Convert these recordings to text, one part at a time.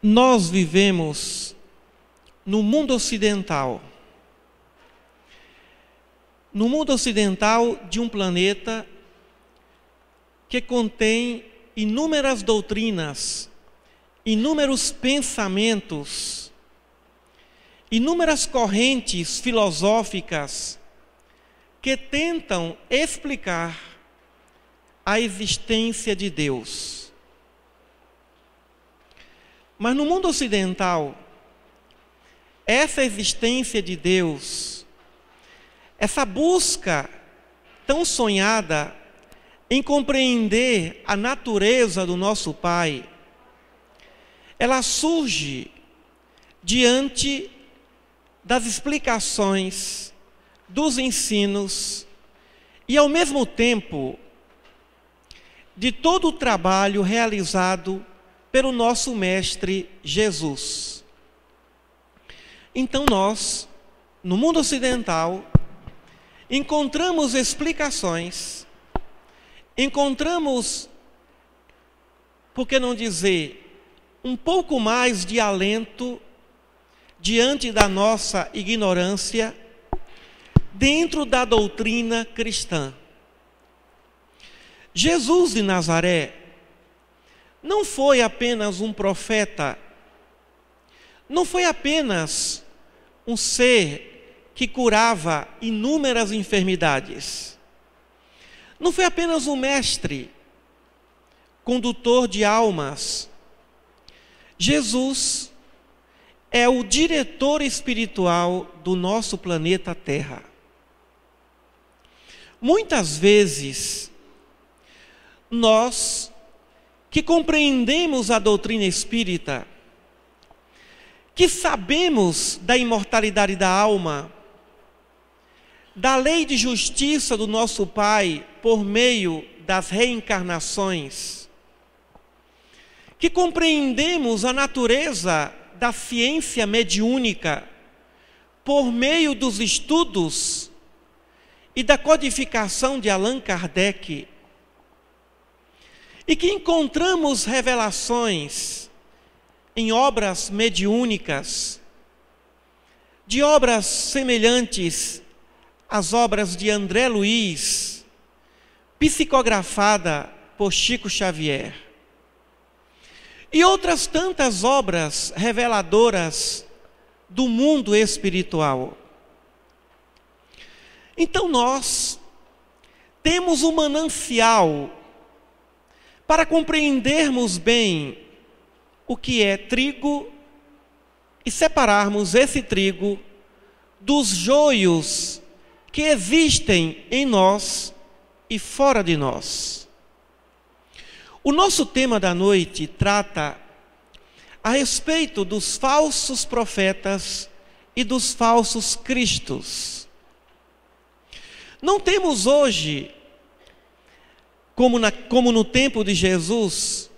Nós vivemos no mundo ocidental. No mundo ocidental de um planeta que contém inúmeras doutrinas, inúmeros pensamentos, inúmeras correntes filosóficas que tentam explicar a existência de Deus. Mas no mundo ocidental, essa existência de Deus, essa busca tão sonhada em compreender a natureza do nosso Pai, ela surge diante das explicações, dos ensinos e, ao mesmo tempo, de todo o trabalho realizado pelo nosso Mestre Jesus. Então nós, no mundo ocidental, encontramos explicações, encontramos, por que não dizer, um pouco mais de alento diante da nossa ignorância dentro da doutrina cristã. Jesus de Nazaré não foi apenas um profeta, não foi apenas um ser que curava inúmeras enfermidades, não foi apenas um mestre, condutor de almas. Jesus é o diretor espiritual do nosso planeta Terra. Muitas vezes, nós que compreendemos a doutrina espírita, que sabemos da imortalidade da alma, da lei de justiça do nosso Pai por meio das reencarnações, que compreendemos a natureza da ciência mediúnica por meio dos estudos e da codificação de Allan Kardec, e que encontramos revelações em obras mediúnicas, de obras semelhantes às obras de André Luiz, psicografada por Chico Xavier, e outras tantas obras reveladoras do mundo espiritual. Então nós temos um manancial para compreendermos bem o que é trigo e separarmos esse trigo dos joios que existem em nós e fora de nós. O nosso tema da noite trata a respeito dos falsos profetas e dos falsos cristos. Não temos hoje, como no tempo de Jesus,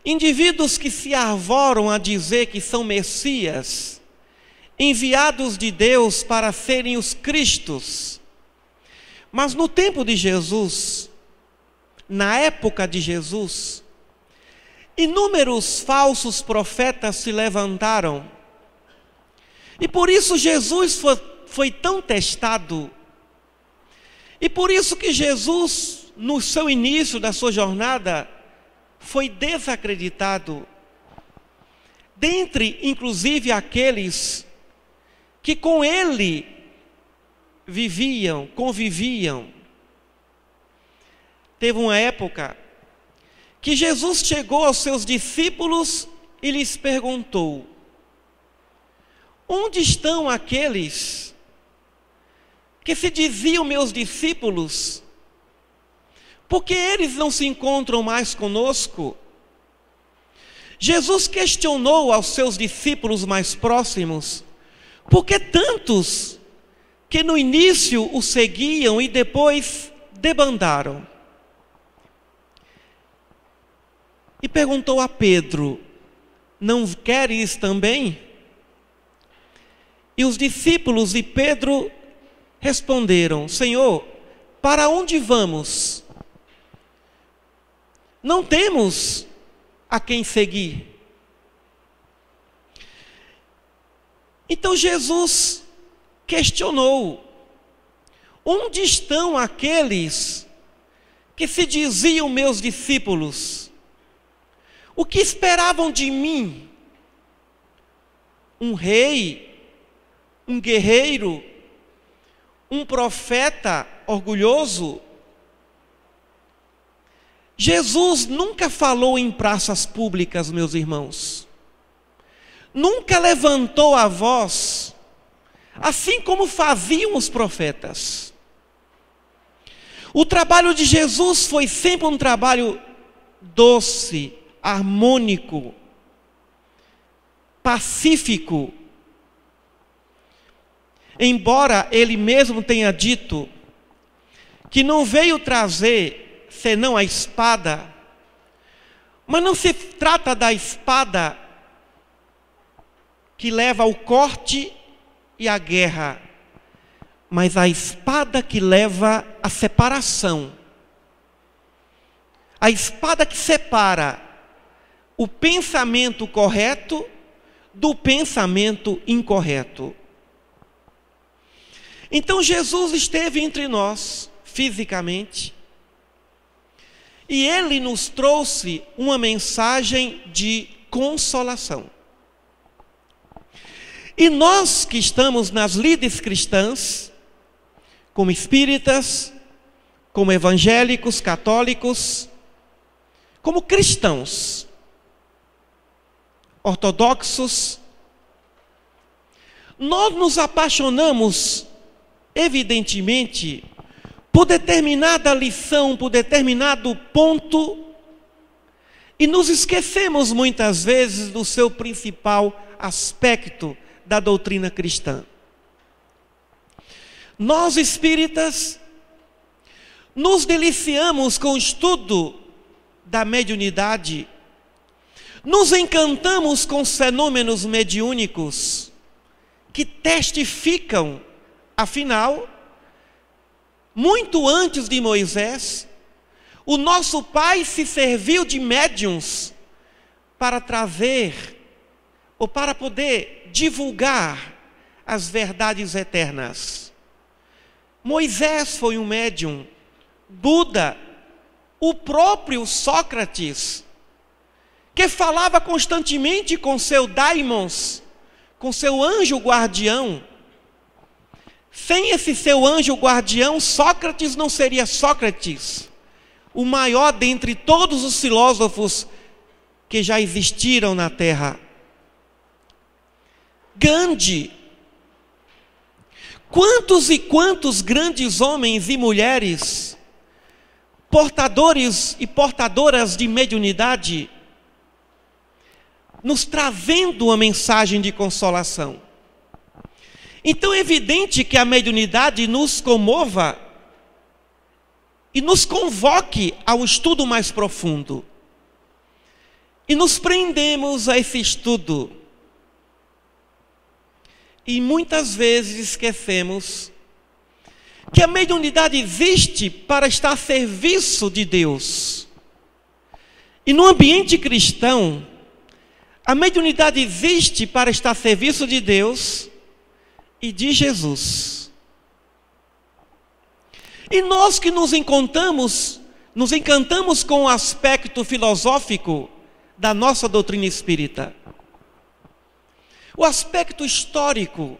indivíduos que se arvoram a dizer que são Messias, enviados de Deus para serem os Cristos. Mas no tempo de Jesus, na época de Jesus, inúmeros falsos profetas se levantaram. E por isso Jesus foi tão testado. E por isso que Jesus, no seu início da sua jornada, foi desacreditado, dentre inclusive aqueles que com ele viviam, conviviam. Teve uma época que Jesus chegou aos seus discípulos e lhes perguntou: onde estão aqueles que se diziam meus discípulos? Porque eles não se encontram mais conosco? Jesus questionou aos seus discípulos mais próximos: por que tantos que no início o seguiam e depois debandaram? E perguntou a Pedro: não queres também? E os discípulos e Pedro responderam: Senhor, para onde vamos? Não temos a quem seguir. Então Jesus questionou: onde estão aqueles que se diziam meus discípulos? O que esperavam de mim? Um rei, um guerreiro, um profeta orgulhoso? Jesus nunca falou em praças públicas, meus irmãos. Nunca levantou a voz, assim como faziam os profetas. O trabalho de Jesus foi sempre um trabalho doce, harmônico, pacífico. Embora ele mesmo tenha dito que não veio trazer senão a espada, mas não se trata da espada que leva ao corte e à guerra, mas a espada que leva à separação. A espada que separa o pensamento correto do pensamento incorreto. Então Jesus esteve entre nós fisicamente e ele nos trouxe uma mensagem de consolação. E nós que estamos nas lides cristãs, como espíritas, como evangélicos, católicos, como cristãos, ortodoxos, nós nos apaixonamos, evidentemente, por determinada lição, por determinado ponto, e nos esquecemos muitas vezes do seu principal aspecto da doutrina cristã. Nós espíritas nos deliciamos com o estudo da mediunidade, nos encantamos com os fenômenos mediúnicos que testificam, afinal, muito antes de Moisés, o nosso pai se serviu de médiuns para trazer ou para poder divulgar as verdades eternas. Moisés foi um médium, Buda, o próprio Sócrates, que falava constantemente com seu daimons, com seu anjo guardião. Sem esse seu anjo guardião, Sócrates não seria Sócrates, o maior dentre todos os filósofos que já existiram na Terra. Gandhi. Quantos e quantos grandes homens e mulheres, portadores e portadoras de mediunidade, nos trazendo uma mensagem de consolação. Então é evidente que a mediunidade nos comova e nos convoque ao estudo mais profundo. E nos prendemos a esse estudo. E muitas vezes esquecemos que a mediunidade existe para estar a serviço de Deus. E no ambiente cristão, a mediunidade existe para estar a serviço de Deus e de Jesus. E nós que nos encantamos com o aspecto filosófico da nossa doutrina espírita, o aspecto histórico,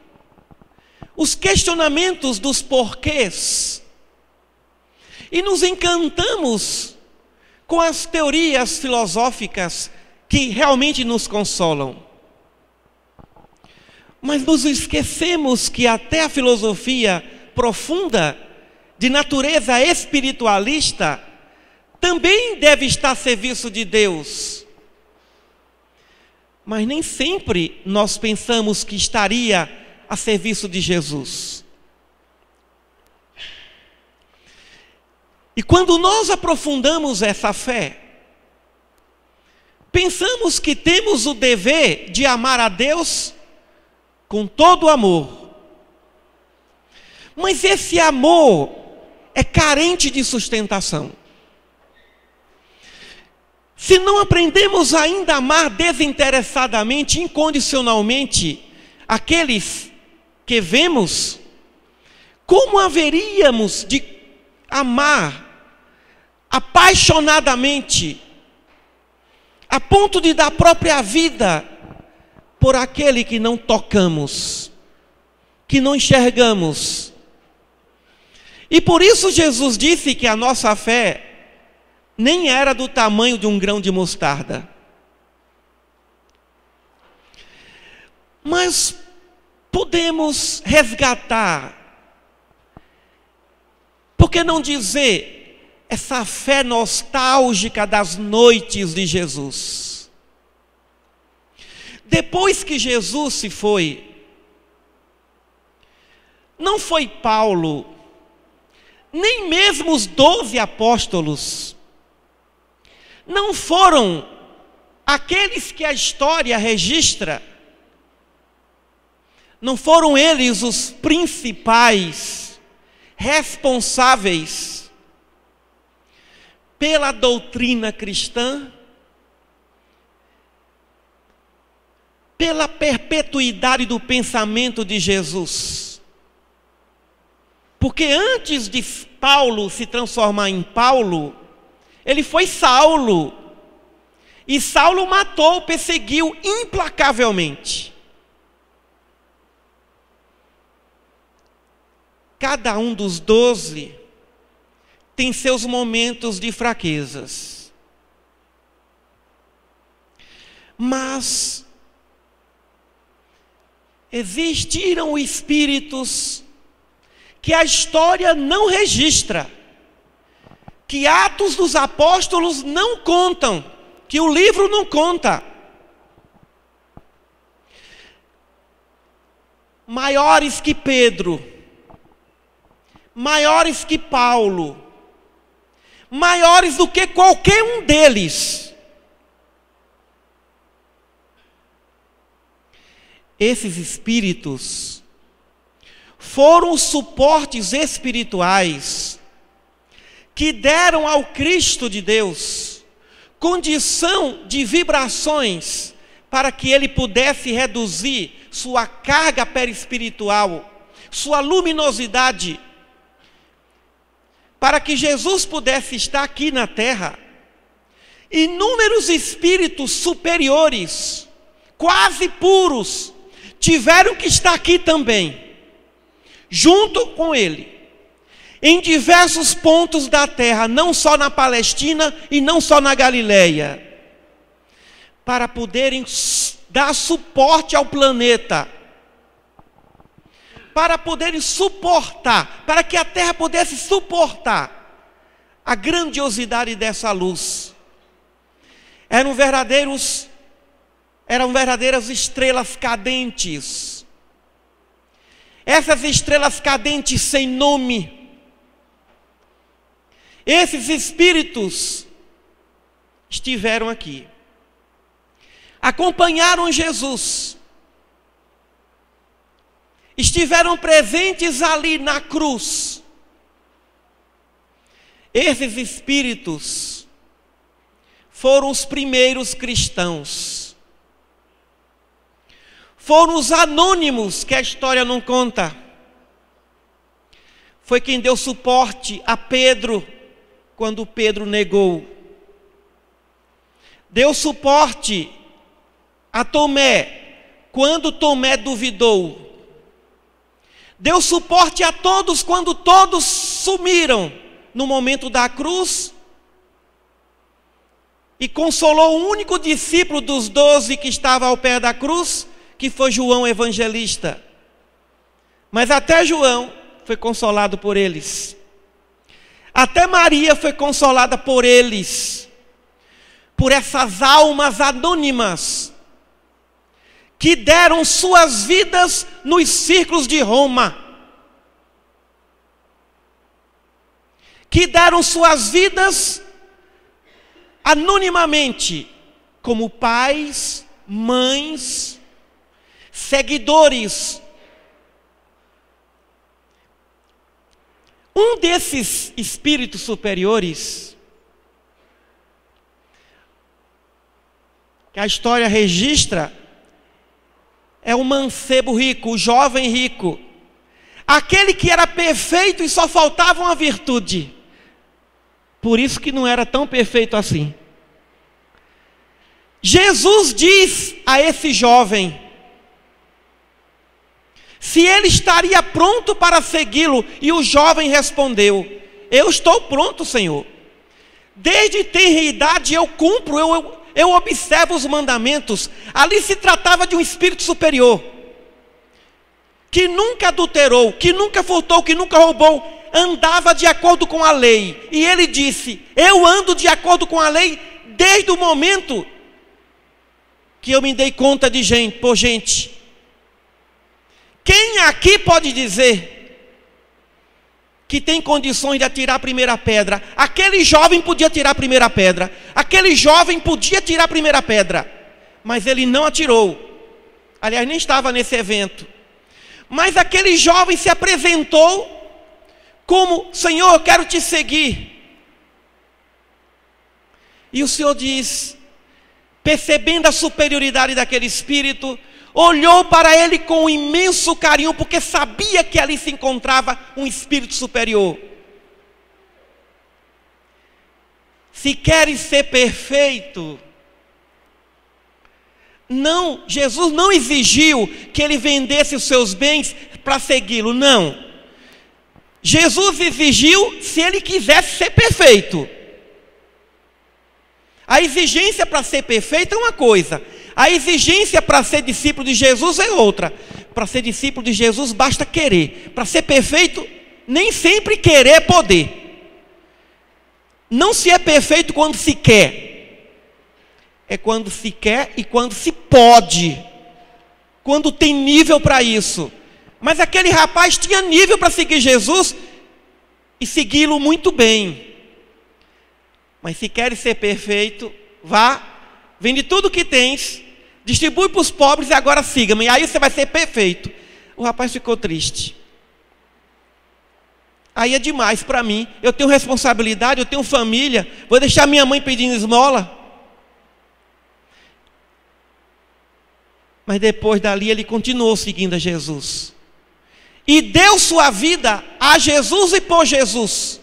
os questionamentos dos porquês, e nos encantamos com as teorias filosóficas que realmente nos consolam. Mas nos esquecemos que até a filosofia profunda, de natureza espiritualista, também deve estar a serviço de Deus. Mas nem sempre nós pensamos que estaria a serviço de Jesus. E quando nós aprofundamos essa fé, pensamos que temos o dever de amar a Deus com todo o amor. Mas esse amor é carente de sustentação. Se não aprendemos ainda a amar desinteressadamente, incondicionalmente, aqueles que vemos, como haveríamos de amar apaixonadamente, a ponto de dar a própria vida por aquele que não tocamos, que não enxergamos? E por isso Jesus disse que a nossa fé nem era do tamanho de um grão de mostarda. Mas podemos resgatar, por que não dizer, essa fé nostálgica das noites de Jesus? Depois que Jesus se foi, não foi Paulo, nem mesmo os 12 apóstolos, não foram aqueles que a história registra, não foram eles os principais responsáveis pela doutrina cristã, pela perpetuidade do pensamento de Jesus. Porque antes de Paulo se transformar em Paulo, ele foi Saulo. E Saulo matou, perseguiu implacavelmente. Cada um dos 12 tem seus momentos de fraquezas. Mas existiram espíritos que a história não registra, que Atos dos Apóstolos não contam, que o livro não conta. Maiores que Pedro, maiores que Paulo, maiores do que qualquer um deles. Esses espíritos foram os suportes espirituais que deram ao Cristo de Deus condição de vibrações para que ele pudesse reduzir sua carga perispiritual, sua luminosidade, para que Jesus pudesse estar aqui na terra. Inúmeros espíritos superiores, quase puros, tiveram que estar aqui também, junto com ele, em diversos pontos da terra, não só na Palestina e não só na Galileia, para poderem dar suporte ao planeta, para poderem suportar, para que a terra pudesse suportar a grandiosidade dessa luz. Eram verdadeiras estrelas cadentes. Essas estrelas cadentes sem nome, esses espíritos estiveram aqui, acompanharam Jesus, estiveram presentes ali na cruz. Esses espíritos foram os primeiros cristãos, foram os anônimos que a história não conta. Foi quem deu suporte a Pedro quando Pedro negou, deu suporte a Tomé quando Tomé duvidou, deu suporte a todos quando todos sumiram no momento da cruz, e consolou o único discípulo dos 12 que estava ao pé da cruz, que foi João Evangelista. Mas até João foi consolado por eles. Até Maria foi consolada por eles, por essas almas anônimas que deram suas vidas nos círculos de Roma, que deram suas vidas anonimamente, como pais, mães, seguidores. Um desses espíritos superiores, que a história registra, é o mancebo rico, o jovem rico. Aquele que era perfeito e só faltava uma virtude. Por isso que não era tão perfeito assim. Jesus diz a esse jovem se ele estaria pronto para segui-lo, e o jovem respondeu: eu estou pronto, Senhor. Desde tenra idade eu cumpro, eu observo os mandamentos. Ali se tratava de um espírito superior, que nunca adulterou, que nunca furtou, que nunca roubou, andava de acordo com a lei. E ele disse: eu ando de acordo com a lei desde o momento que eu me dei conta de gente. Quem aqui pode dizer que tem condições de atirar a primeira pedra? Aquele jovem podia tirar a primeira pedra. Aquele jovem podia tirar a primeira pedra, mas ele não atirou. Aliás, nem estava nesse evento. Mas aquele jovem se apresentou como: Senhor, eu quero te seguir. E o Senhor diz, percebendo a superioridade daquele espírito, olhou para ele com um imenso carinho, porque sabia que ali se encontrava um espírito superior. Se queres ser perfeito, não, Jesus não exigiu que ele vendesse os seus bens para segui-lo, não. Jesus exigiu se ele quisesse ser perfeito. A exigência para ser perfeito é uma coisa, a exigência para ser discípulo de Jesus é outra. Para ser discípulo de Jesus basta querer. Para ser perfeito, nem sempre querer é poder. Não se é perfeito quando se quer, é quando se quer e quando se pode, quando tem nível para isso. Mas aquele rapaz tinha nível para seguir Jesus e segui-lo muito bem. Mas se queres ser perfeito, vá, vende tudo que tens, distribui para os pobres e agora siga-me, e aí você vai ser perfeito. O rapaz ficou triste. Aí é demais para mim, eu tenho responsabilidade, eu tenho família, vou deixar minha mãe pedindo esmola. Mas depois dali ele continuou seguindo a Jesus, e deu sua vida a Jesus e por Jesus.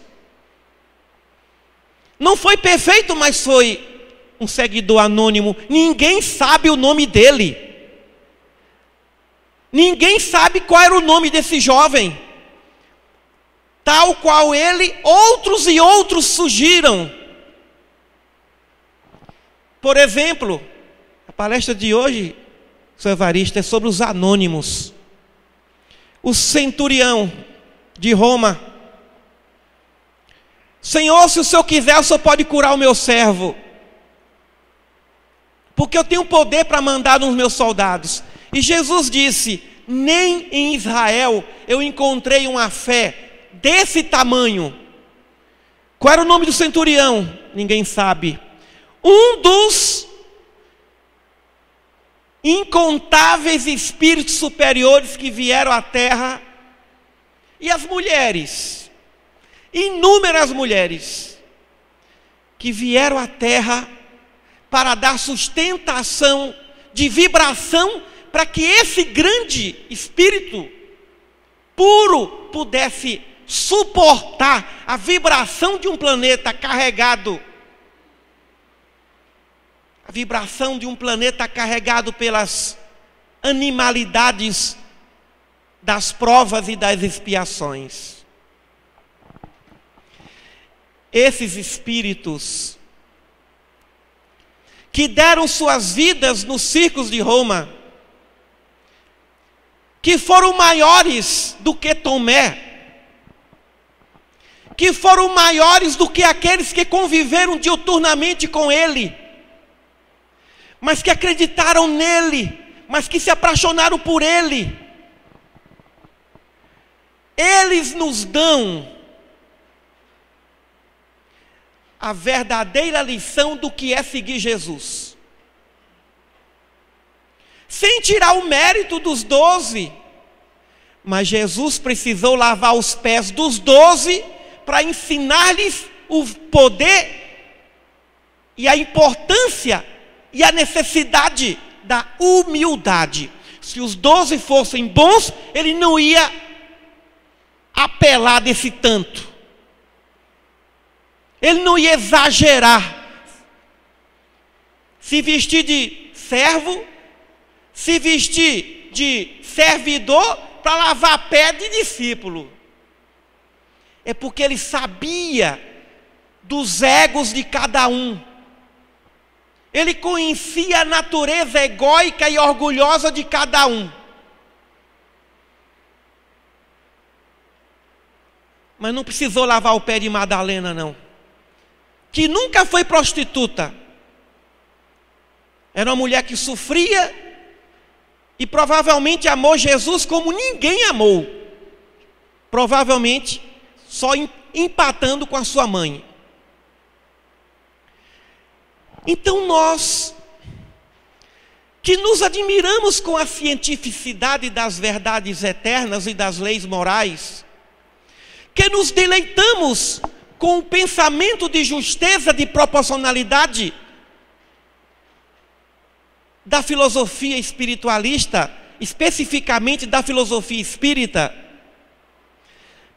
Não foi perfeito, mas foi um seguidor anônimo. Ninguém sabe o nome dele. Ninguém sabe qual era o nome desse jovem. Tal qual ele, outros e outros surgiram. Por exemplo, a palestra de hoje, Sr. Evaristo, é sobre os anônimos. O centurião de Roma: Senhor, se o Senhor quiser, o Senhor pode curar o meu servo, porque eu tenho poder para mandar nos meus soldados. E Jesus disse: nem em Israel eu encontrei uma fé desse tamanho. Qual era o nome do centurião? Ninguém sabe. Um dos incontáveis espíritos superiores que vieram à terra. E as mulheres, inúmeras mulheres, que vieram à terra para dar sustentação de vibração para que esse grande espírito puro pudesse suportar a vibração de um planeta carregado, a vibração de um planeta carregado pelas animalidades das provas e das expiações. Esses espíritos que deram suas vidas nos circos de Roma, que foram maiores do que Tomé, que foram maiores do que aqueles que conviveram diuturnamente com ele, mas que acreditaram nele, mas que se apaixonaram por ele. Eles nos dão a verdadeira lição do que é seguir Jesus, sem tirar o mérito dos 12, mas Jesus precisou lavar os pés dos 12 para ensinar-lhes o poder e a importância e a necessidade da humildade. Se os 12 fossem bons, ele não ia apelar desse tanto. Ele não ia exagerar. Se vestir de servo, se vestir de servidor para lavar pé de discípulo. É porque ele sabia dos egos de cada um. Ele conhecia a natureza egóica e orgulhosa de cada um. Mas não precisou lavar o pé de Madalena, não. Que nunca foi prostituta. Era uma mulher que sofria e provavelmente amou Jesus como ninguém amou. Provavelmente só empatando com a sua mãe. Então nós, que nos admiramos com a cientificidade das verdades eternas e das leis morais, que nos deleitamos com o pensamento de justeza, de proporcionalidade da filosofia espiritualista, especificamente da filosofia espírita,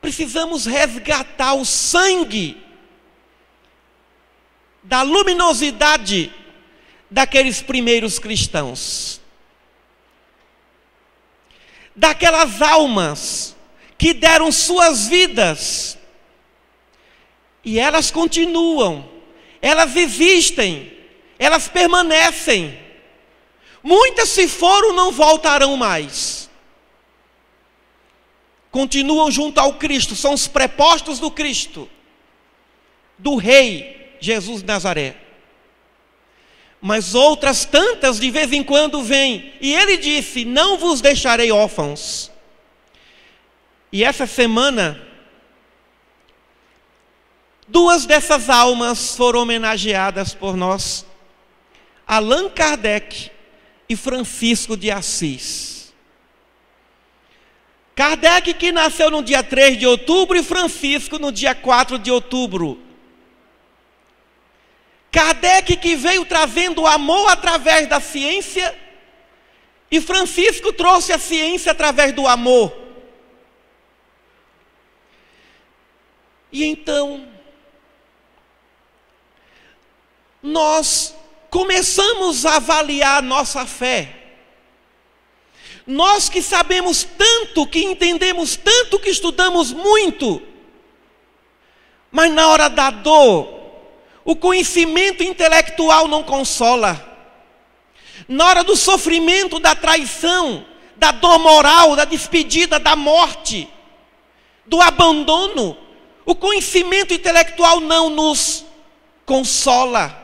precisamos resgatar o sangue da luminosidade daqueles primeiros cristãos, daquelas almas que deram suas vidas, e elas continuam, elas existem, elas permanecem. Muitas se foram, não voltarão mais. Continuam junto ao Cristo, são os prepostos do Cristo, do Rei Jesus de Nazaré. Mas outras tantas de vez em quando vêm, e ele disse: não vos deixarei órfãos. E essa semana, 2 dessas almas foram homenageadas por nós, Allan Kardec e Francisco de Assis. Kardec, que nasceu no dia 3 de outubro, e Francisco no dia 4 de outubro. Kardec, que veio trazendo o amor através da ciência, e Francisco trouxe a ciência através do amor. E então, nós começamos a avaliar a nossa fé. Nós que sabemos tanto, que entendemos tanto, que estudamos muito, mas na hora da dor, o conhecimento intelectual não consola. Na hora do sofrimento, da traição, da dor moral, da despedida, da morte, do abandono, o conhecimento intelectual não nos consola.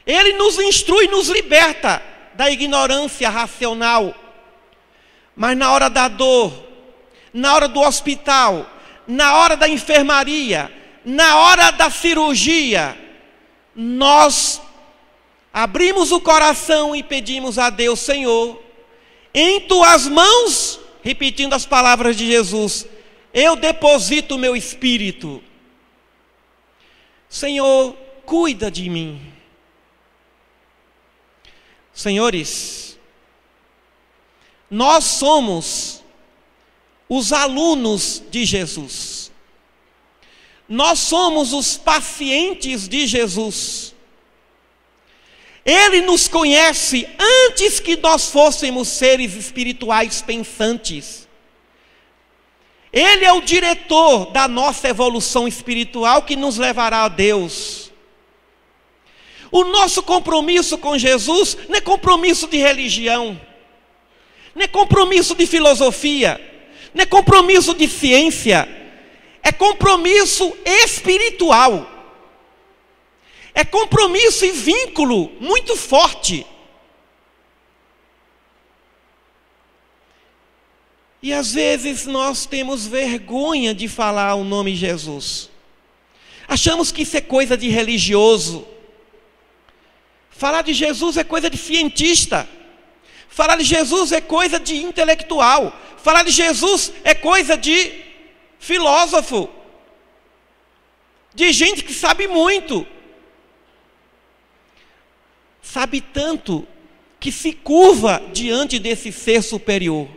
Ele nos instrui, nos liberta da ignorância racional. Mas na hora da dor, na hora do hospital, na hora da enfermaria, na hora da cirurgia, nós abrimos o coração e pedimos a Deus: Senhor, em tuas mãos, repetindo as palavras de Jesus, eu deposito o meu espírito. Senhor, cuida de mim. Senhores, nós somos os alunos de Jesus. Nós somos os pacientes de Jesus. Ele nos conhece antes que nós fôssemos seres espirituais pensantes. Ele é o diretor da nossa evolução espiritual que nos levará a Deus. O nosso compromisso com Jesus não é compromisso de religião, não é compromisso de filosofia, não é compromisso de ciência, é compromisso espiritual. É compromisso e vínculo muito forte. E às vezes nós temos vergonha de falar o nome Jesus. Achamos que isso é coisa de religioso. Falar de Jesus é coisa de cientista. Falar de Jesus é coisa de intelectual. Falar de Jesus é coisa de filósofo. De gente que sabe muito. Sabe tanto que se curva diante desse ser superior.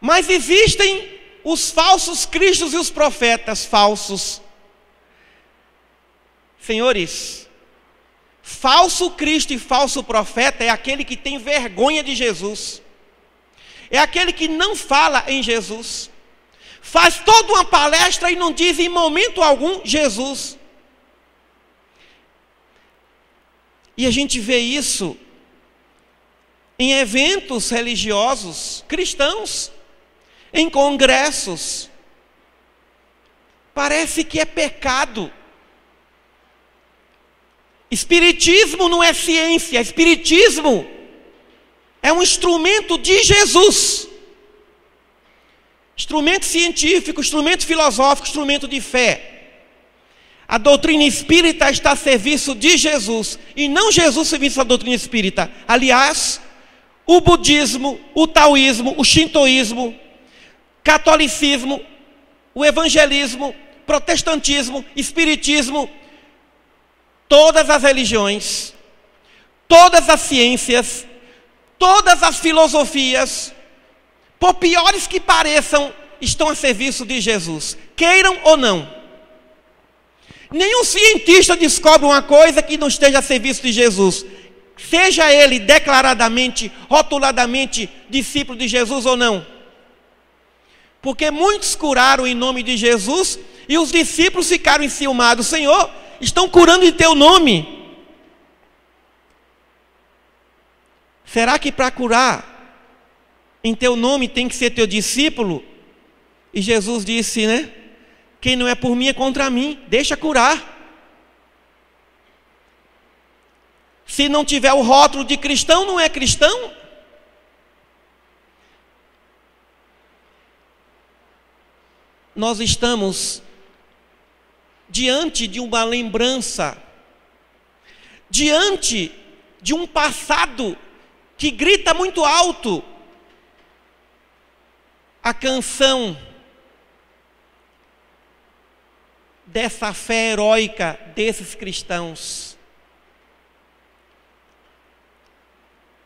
Mas existem os falsos cristos e os profetas falsos. Senhores, falso Cristo e falso profeta é aquele que tem vergonha de Jesus. É aquele que não fala em Jesus. Faz toda uma palestra e não diz em momento algum Jesus. E a gente vê isso em eventos religiosos cristãos, em congressos. Parece que é pecado. Espiritismo não é ciência, espiritismo é um instrumento de Jesus. Instrumento científico, instrumento filosófico, instrumento de fé. A doutrina espírita está a serviço de Jesus, e não Jesus a serviço da doutrina espírita. Aliás, o budismo, o taoísmo, o shintoísmo, catolicismo, o evangelismo, protestantismo, espiritismo, todas as religiões, todas as ciências, todas as filosofias, por piores que pareçam, estão a serviço de Jesus, queiram ou não. Nenhum cientista descobre uma coisa que não esteja a serviço de Jesus, seja ele declaradamente, rotuladamente discípulo de Jesus ou não. Porque muitos curaram em nome de Jesus e os discípulos ficaram enciumados. Senhor, estão curando em teu nome. Será que para curar em teu nome tem que ser teu discípulo? E Jesus disse, né? Quem não é por mim é contra mim, deixa curar. Se não tiver o rótulo de cristão, não é cristão. Nós estamos diante de uma lembrança, diante de um passado que grita muito alto. A canção dessa fé heróica desses cristãos.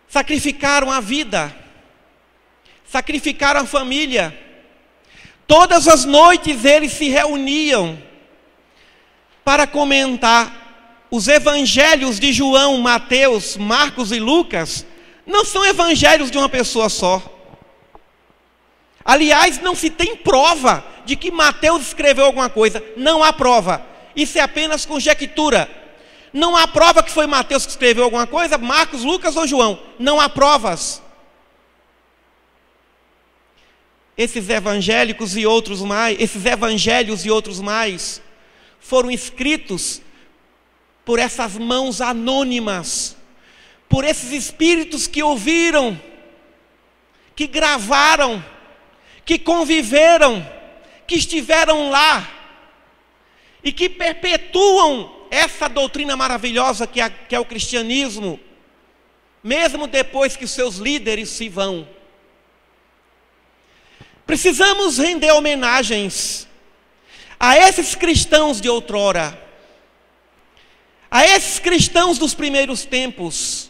Sacrificaram a vida, sacrificaram a família. Todas as noites eles se reuniam para comentar. Os evangelhos de João, Mateus, Marcos e Lucas não são evangelhos de uma pessoa só. Aliás, não se tem prova de que Mateus escreveu alguma coisa. Não há prova. Isso é apenas conjectura. Não há prova que foi Mateus que escreveu alguma coisa, Marcos, Lucas ou João. Não há provas. Esses evangélicos e outros mais, esses evangelhos e outros mais, foram escritos por essas mãos anônimas, por esses espíritos que ouviram, que gravaram, que conviveram, que estiveram lá e que perpetuam essa doutrina maravilhosa que é o cristianismo, mesmo depois que os seus líderes se vão. Precisamos render homenagens a esses cristãos de outrora, a esses cristãos dos primeiros tempos.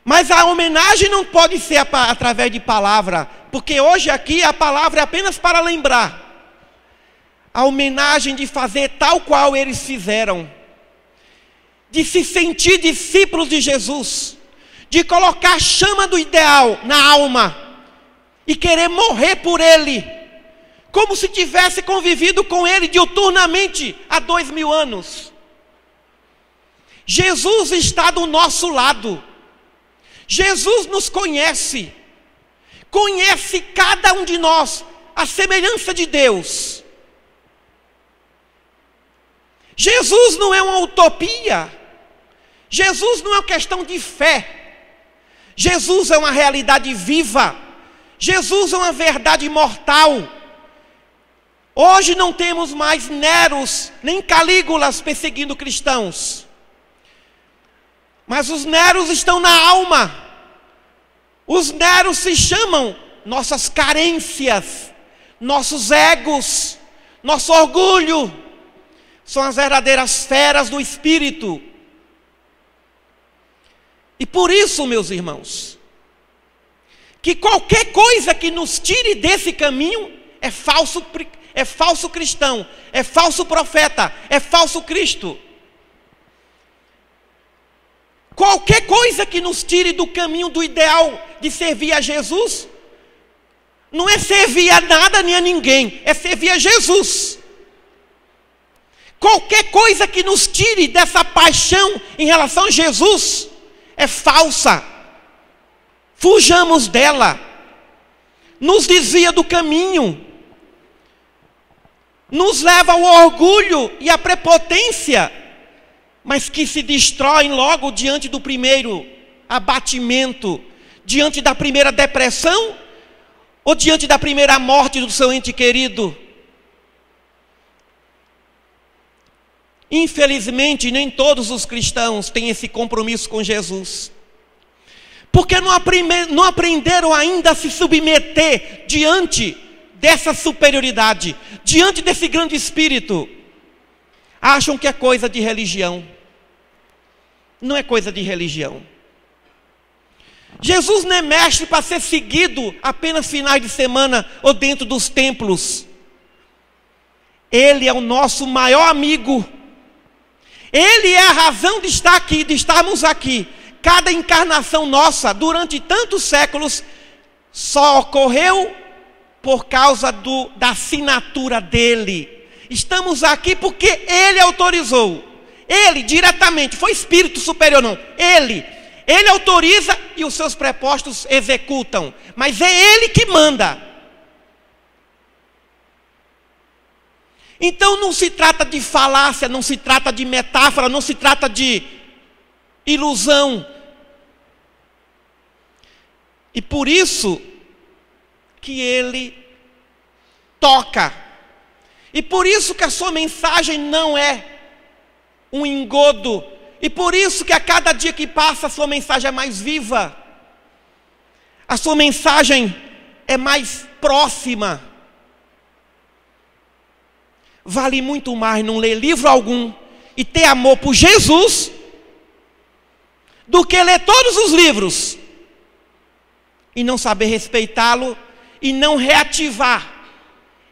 Mas a homenagem não pode ser através de palavra, porque hoje aqui a palavra é apenas para lembrar. A homenagem de fazer tal qual eles fizeram, de se sentir discípulos de Jesus, de colocar a chama do ideal na alma e querer morrer por ele, como se tivesse convivido com ele diuturnamente há 2000 anos. Jesus está do nosso lado. Jesus nos conhece, conhece cada um de nós, a semelhança de Deus. Jesus não é uma utopia, Jesus não é uma questão de fé, Jesus é uma realidade viva, Jesus é uma verdade imortal. Hoje não temos mais Neros, nem Calígulas perseguindo cristãos. Mas os Neros estão na alma. Os Neros se chamam nossas carências, nossos egos, nosso orgulho. São as verdadeiras feras do espírito. E por isso, meus irmãos, que qualquer coisa que nos tire desse caminho é falso cristão, é falso profeta, é falso Cristo. Qualquer coisa que nos tire do caminho do ideal de servir a Jesus, não é servir a nada nem a ninguém, é servir a Jesus. Qualquer coisa que nos tire dessa paixão em relação a Jesus é falsa. Fujamos dela. Nos desvia do caminho. Nos leva ao orgulho e à prepotência, mas que se destroem logo diante do primeiro abatimento, diante da primeira depressão ou diante da primeira morte do seu ente querido. Infelizmente, nem todos os cristãos têm esse compromisso com Jesus, porque não aprenderam ainda a se submeter diante dessa superioridade, diante desse grande espírito. Acham que é coisa de religião. Não é coisa de religião. Jesus não é mestre para ser seguido apenas finais de semana ou dentro dos templos. Ele é o nosso maior amigo. Ele é a razão de estar aqui, de estarmos aqui. Cada encarnação nossa, durante tantos séculos, só ocorreu por causa da assinatura dele. Estamos aqui porque ele autorizou. Ele, diretamente, foi espírito superior não. Ele autoriza e os seus prepostos executam. Mas é ele que manda. Então não se trata de falácia, não se trata de metáfora, não se trata de ilusão. E por isso que ele toca. E por isso que a sua mensagem não é um engodo. E por isso que a cada dia que passa a sua mensagem é mais viva. A sua mensagem é mais próxima. Vale muito mais não ler livro algum e ter amor por Jesus do que ler todos os livros e não saber respeitá-lo e não reativar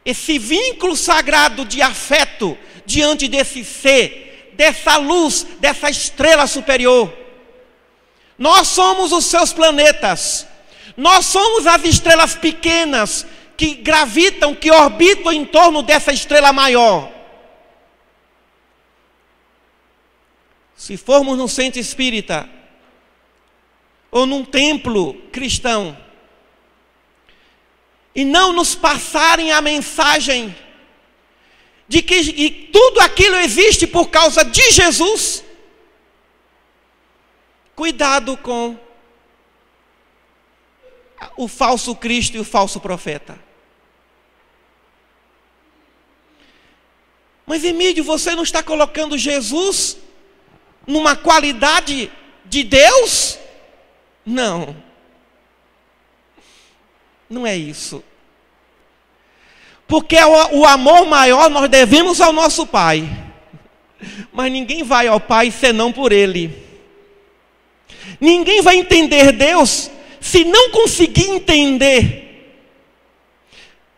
esse vínculo sagrado de afeto diante desse ser, dessa luz, dessa estrela superior. Nós somos os seus planetas, nós somos as estrelas pequenas que gravitam, que orbitam em torno dessa estrela maior. Se formos num centro espírita ou num templo cristão e não nos passarem a mensagem de que tudo aquilo existe por causa de Jesus, cuidado com o falso Cristo e o falso profeta. Mas Emílio, você não está colocando Jesus numa qualidade de Deus? Não. Não é isso. Porque o amor maior nós devemos ao nosso Pai. Mas ninguém vai ao Pai senão por Ele. Ninguém vai entender Deus se não conseguir entender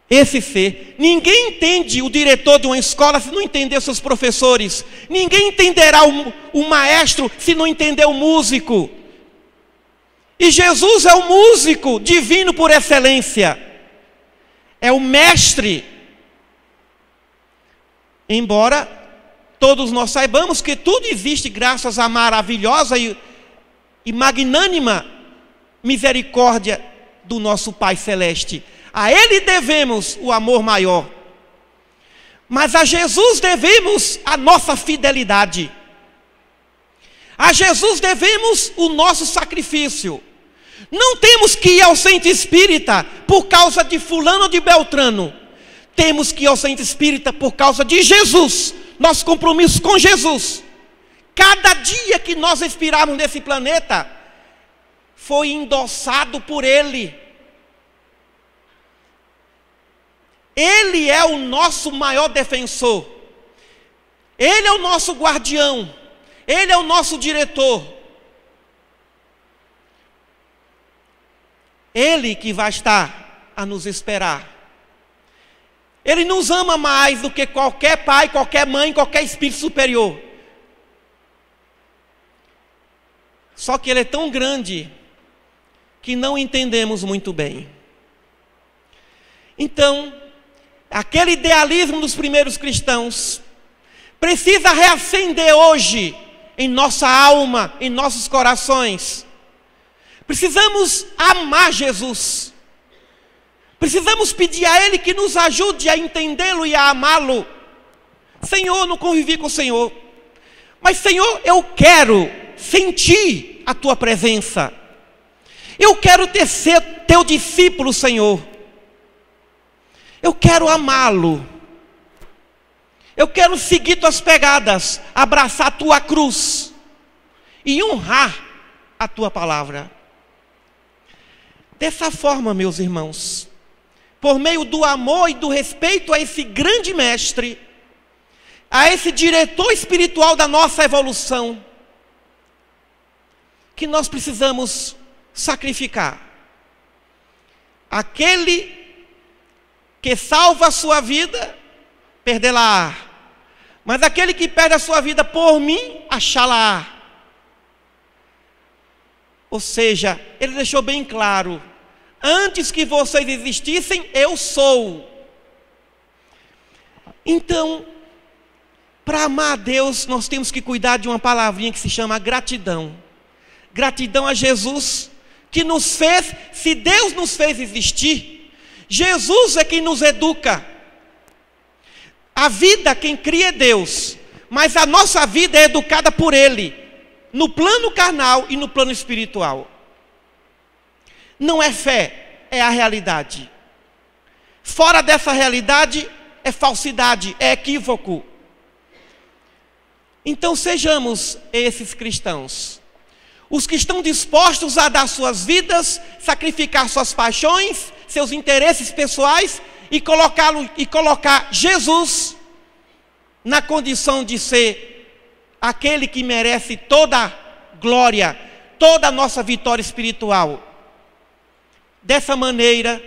esse ser. Ninguém entende o diretor de uma escola se não entender seus professores. Ninguém entenderá o maestro se não entender o músico. E Jesus é o músico divino por excelência. É o mestre. Embora todos nós saibamos que tudo existe graças à maravilhosa e magnânima misericórdia do nosso Pai Celeste. A Ele devemos o amor maior. Mas a Jesus devemos a nossa fidelidade. A Jesus devemos o nosso sacrifício. Não temos que ir ao centro espírita por causa de fulano ou de Beltrano. Temos que ir ao centro espírita por causa de Jesus. Nosso compromisso com Jesus. Cada dia que nós respirarmos nesse planeta foi endossado por Ele. Ele é o nosso maior defensor. Ele é o nosso guardião. Ele é o nosso diretor. Ele que vai estar a nos esperar. Ele nos ama mais do que qualquer pai, qualquer mãe, qualquer espírito superior. Só que Ele é tão grande que não entendemos muito bem. Então, aquele idealismo dos primeiros cristãos precisa reacender hoje em nossa alma, em nossos corações. Precisamos amar Jesus. Precisamos pedir a Ele que nos ajude a entendê-lo e a amá-lo. Senhor, não convivi com o Senhor, mas Senhor, eu quero sentir a Tua presença. Eu quero ser Teu discípulo, Senhor. Eu quero amá-lo. Eu quero seguir Tuas pegadas, abraçar a Tua cruz e honrar a Tua palavra. Dessa forma, meus irmãos, por meio do amor e do respeito a esse grande mestre, a esse diretor espiritual da nossa evolução, que nós precisamos sacrificar. Aquele que salva a sua vida, perdê-la-á. Mas aquele que perde a sua vida por mim, achá-la-á. Ou seja, ele deixou bem claro: antes que vocês existissem, eu sou. Então, para amar a Deus, nós temos que cuidar de uma palavrinha que se chama gratidão. Gratidão a Jesus, que nos fez, se Deus nos fez existir, Jesus é quem nos educa. A vida quem cria é Deus, mas a nossa vida é educada por Ele, no plano carnal e no plano espiritual. Não é fé, é a realidade. Fora dessa realidade é falsidade, é equívoco. Então sejamos esses cristãos, os que estão dispostos a dar suas vidas, sacrificar suas paixões, seus interesses pessoais e colocar Jesus na condição de ser aquele que merece toda a glória, toda a nossa vitória espiritual. Dessa maneira,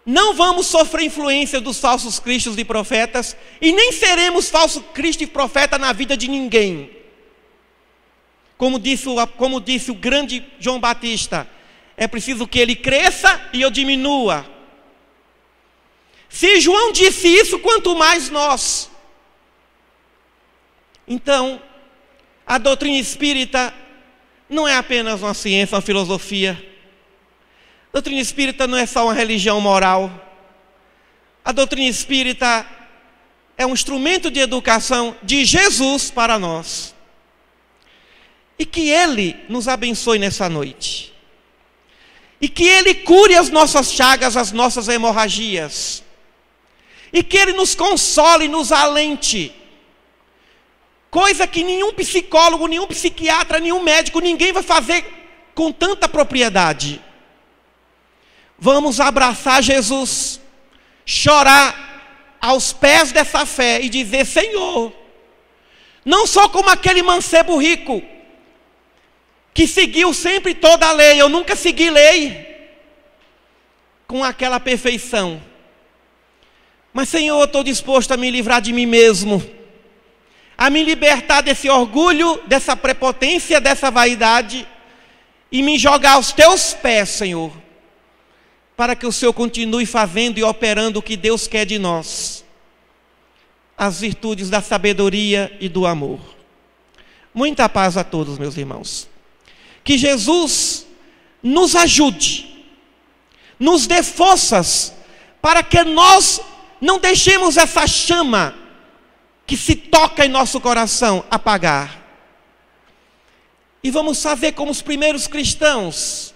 não vamos sofrer influência dos falsos cristos e profetas, e nem seremos falso cristo e profeta na vida de ninguém. Como disse o grande João Batista, é preciso que ele cresça e eu diminua. Se João disse isso, quanto mais nós. Então, a doutrina espírita não é apenas uma ciência, uma filosofia. A doutrina espírita não é só uma religião moral. A doutrina espírita é um instrumento de educação de Jesus para nós. E que Ele nos abençoe nessa noite. E que Ele cure as nossas chagas, as nossas hemorragias. E que Ele nos console, nos alente. Coisa que nenhum psicólogo, nenhum psiquiatra, nenhum médico, ninguém vai fazer com tanta propriedade. Vamos abraçar Jesus, chorar aos pés dessa fé e dizer: Senhor, não sou como aquele mancebo rico, que seguiu sempre toda a lei. Eu nunca segui lei com aquela perfeição. Mas Senhor, eu estou disposto a me livrar de mim mesmo, a me libertar desse orgulho, dessa prepotência, dessa vaidade, e me jogar aos teus pés, Senhor, para que o Senhor continue fazendo e operando o que Deus quer de nós, as virtudes da sabedoria e do amor. Muita paz a todos, meus irmãos. Que Jesus nos ajude, nos dê forças, para que nós não deixemos essa chama que se toca em nosso coração apagar. E vamos fazer como os primeiros cristãos,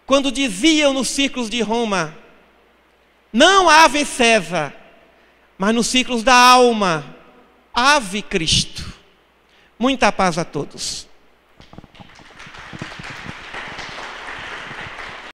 quando diziam nos círculos de Roma: não ave César, mas nos círculos da alma, ave Cristo. Muita paz a todos.